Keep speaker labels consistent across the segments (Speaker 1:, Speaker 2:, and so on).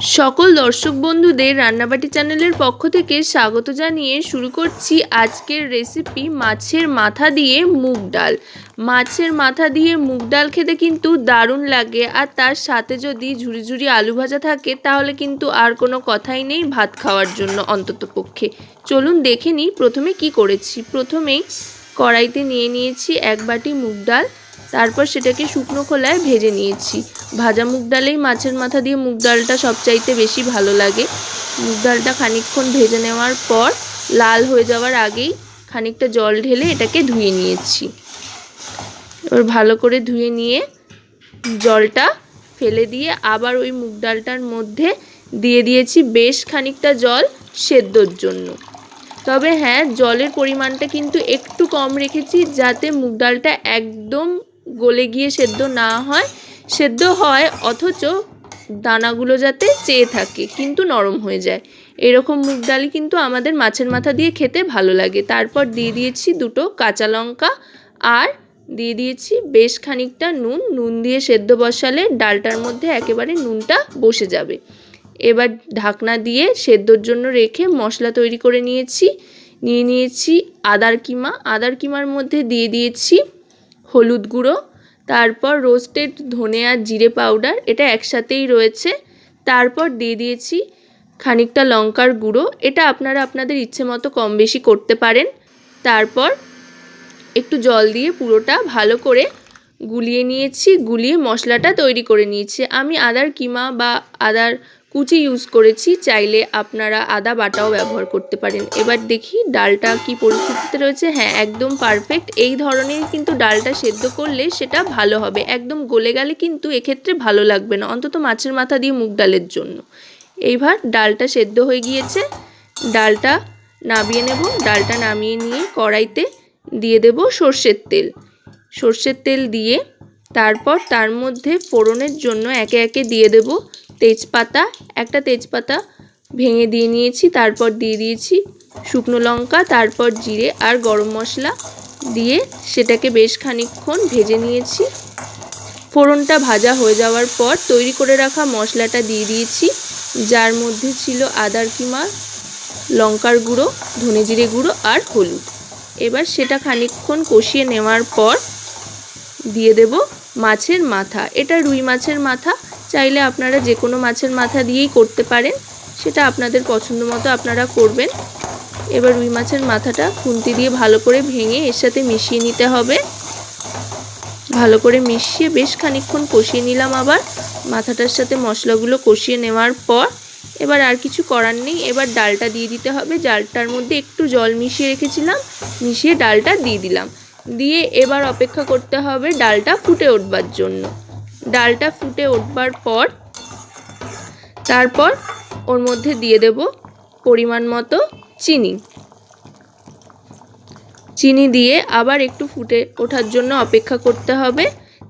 Speaker 1: সকল দর্শক বন্ধুদের রান্নাবাটি চ্যানেলের পক্ষ থেকে স্বাগত জানিয়ে শুরু করছি আজকের রেসিপি মাছের মাথা দিয়ে মুগ ডাল। মাছের মাথা দিয়ে মুগ ডাল খেতে কিন্তু দারুণ লাগে, আর তার সাথে যদি ঝুরি ঝুরি আলু ভাজা থাকে তাহলে কিন্তু আর কোনো কথাই নেই ভাত খাওয়ার জন্য অন্ততপক্ষে। চলুন দেখে নিই প্রথমে কি করেছি। প্রথমেই কড়াইতে নিয়ে নিয়েছি 1 বাটি মুগ ডাল, তারপর সেটাকে শুকনো খোলায় ভেজে নিয়েছি। ভাজা মুগ ডালেই মাছের মাথা দিয়ে মুগ ডালটা সবচাইতে বেশি ভালো লাগে। মুগ ডালটা খানিকক্ষণ ভেজে নেওয়ার পর লাল হয়ে যাওয়ার আগেই খানিকটা জল ঢেলে এটাকে ধুয়ে নিয়েছি। এবার ভালো করে ধুয়ে নিয়ে জলটা ফেলে দিয়ে আবার ওই মুগ ডালটার মধ্যে দিয়ে দিয়েছি বেশ খানিকটা জল সেদ্ধর জন্য। তবে হ্যাঁ, জলের পরিমাণটা কিন্তু একটু কম রেখেছি, যাতে মুগ ডালটা একদম গলে গিয়ে সেদ্ধ না হয়, সেদ্ধ হয় অথচ দানাগুলো যাতে চেয়ে থাকে কিন্তু নরম হয়ে যায়। এরকম মুগ ডালই কিন্তু আমাদের মাছের মাথা দিয়ে খেতে ভালো লাগে। তারপর দিয়ে দিয়েছি 2টো কাঁচা লঙ্কা আর দিয়ে দিয়েছি বেশ খানিকটা নুন। নুন দিয়ে সেদ্ধ বসালে ডালটার মধ্যে একেবারে নুনটা বসে যাবে। এবার ঢাকনা দিয়ে সেদ্ধর জন্য রেখে মশলা তৈরি করে নিয়েছি আদার কিমা। আদার কিমার মধ্যে দিয়ে দিয়েছি হলুদ গুঁড়ো, তারপর রোস্টেড ধনে আর জিরে পাউডার, এটা একসাথেই রয়েছে। তারপর দিয়ে দিয়েছি খানিকটা লঙ্কার গুঁড়ো, এটা আপনারা আপনাদের ইচ্ছে মতো কম বেশি করতে পারেন। তারপর একটু জল দিয়ে পুরোটা ভালো করে গুলিয়ে নিয়েছি, গুলিয়ে মশলাটা তৈরি করে নিয়েছি। আমি আদার কিমা বা আদার কুচি ইউজ করেছি, চাইলে আপনারা আদা বাটাও ব্যবহার করতে পারেন। এবার দেখি ডালটা কি পরিস্থিতিতে রয়েছে। হ্যাঁ, একদম পারফেক্ট। এই ধরনের কিন্তু ডালটা সেদ্ধ করলে সেটা ভালো হবে। একদম গলে গেলে কিন্তু এক্ষেত্রে ভালো লাগবে না, অন্তত মাছের মাথা দিয়ে মুগ ডালের জন্য। এইবার ডালটা সেদ্ধ হয়ে গিয়েছে, ডালটা নামিয়ে নেব। ডালটা নামিয়ে নিয়ে কড়াইতে দিয়ে দেব সর্ষের তেল। সর্ষের তেল দিয়ে তারপর তার মধ্যে ফোড়নের জন্য একে একে দিয়ে দেব তেজপাতা। একটা তেজপাতা ভেঙে দিয়ে নিয়েছি, তারপর দিয়ে দিয়েছি শুকনো লঙ্কা, তারপর জিরে আর গরম মশলা দিয়ে সেটাকে বেশ খানিকক্ষণ ভেজে নিয়েছি। ফোড়নটা ভাজা হয়ে যাওয়ার পর তৈরি করে রাখা মশলাটা দিয়ে দিয়েছি, যার মধ্যে ছিল আদার কিমা, লঙ্কার গুঁড়ো, ধনে জিরে গুঁড়ো আর হলুদ। এবার সেটা খানিকক্ষণ কষিয়ে নেওয়ার পর দিয়ে দেব মাছের মাথা। এটা রুই মাছের মাথা, চাইলে আপনারা যে কোনো মাছের মাথা দিয়েই করতে পারেন, সেটা আপনাদের পছন্দ মতো আপনারা করবেন। এবার রুই মাছের মাথাটা খুন্তি দিয়ে ভালো করে ভেঙে এর সাথে মিশিয়ে নিতে হবে। ভালো করে মিশিয়ে বেশ খানিকক্ষণ কষিয়ে নিলাম। আবার মাথাটার সাথে মশলাগুলো কষিয়ে নেওয়ার পর এবার আর কিছু করার নেই, এবার ডালটা দিয়ে দিতে হবে। ডালটার মধ্যে একটু জল মিশিয়ে রেখেছিলাম, মিশিয়ে ডালটা দিয়ে দিলাম। দিয়ে এবার অপেক্ষা করতে হবে ডালটা ফুটে উঠবার জন্য। ডালটা ফুটে উঠবার পর তারপর ওর মধ্যে দিয়ে দেব পরিমাণ মতো চিনি। চিনি দিয়ে আবার একটু ফুটে ওঠার জন্য অপেক্ষা করতে হবে।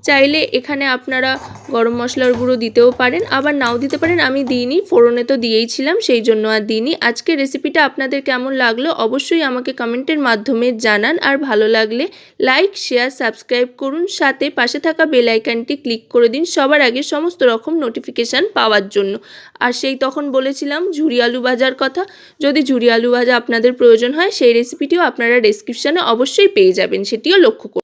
Speaker 1: চাইলে এখানে আপনারা গরম মশলার গুঁড়ো দিতেও পারেন, আবার নাও দিতে পারেন। আমি দিইনি, ফোড়নে তো দিয়েইছিলাম, সেই জন্য আর দিইনি। আজকের রেসিপিটা আপনাদের কেমন লাগলো অবশ্যই আমাকে কমেন্টের মাধ্যমে জানান, আর ভালো লাগলে লাইক, শেয়ার, সাবস্ক্রাইব করুন। সাথে পাশে থাকা বেল আইকনটি ক্লিক করে দিন সবার আগে সমস্ত রকম নোটিফিকেশান পাওয়ার জন্য। আর সেই তখন বলেছিলাম ঝুরি আলু ভাজার কথা, যদি ঝুরি আলু ভাজা আপনাদের প্রয়োজন হয় সেই রেসিপিটিও আপনারা ডেসক্রিপশানে অবশ্যই পেয়ে যাবেন, সেটিও লক্ষ্য করুন।